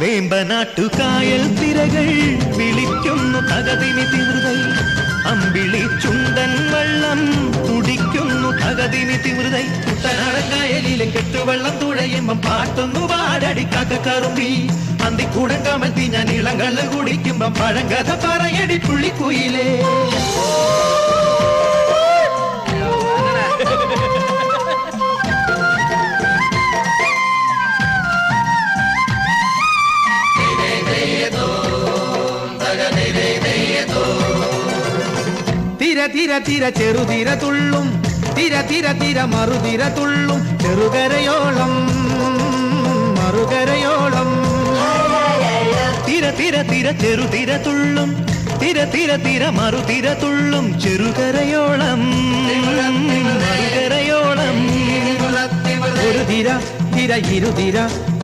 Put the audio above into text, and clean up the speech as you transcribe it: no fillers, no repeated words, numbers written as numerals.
വേമ്പനാട്ടുകായൽ തിരകൾ വിളിക്കുന്നു തകതിമി തിമൃതൈ അമ്പിളി ചുണ്ടൻ വെള്ളം തുടിക്കുന്നു തകതിമി തിമൃതൈ കുട്ടനാടൻകായലിലെ കെട്ടുവെള്ളം തുഴയുമ്പം പാട്ടൊന്നു പാടടി കാക്കക്കറുമ്പി അന്തിക്കൂടം കമഴ്ത്തി ഞാൻ ഇളങ്ങൾ കുടിക്കുമ്പം പഴങ്കഥ പറയടി പുള്ളിക്കുയിലേ. തിര തിര തിര ചെറുതിര തുള്ളും തിര തിര തിര മറുതിര തുള്ളും ചെറുകരയോളം മറുകരയോളം. തിര തിര തിര ചെറുതിര തുള്ളും തിര തിര തിര മറുതിര തുള്ളും ചെറുകരയോളം മറുകരയോളം. ഒരു തിര തിര ഇരുതിര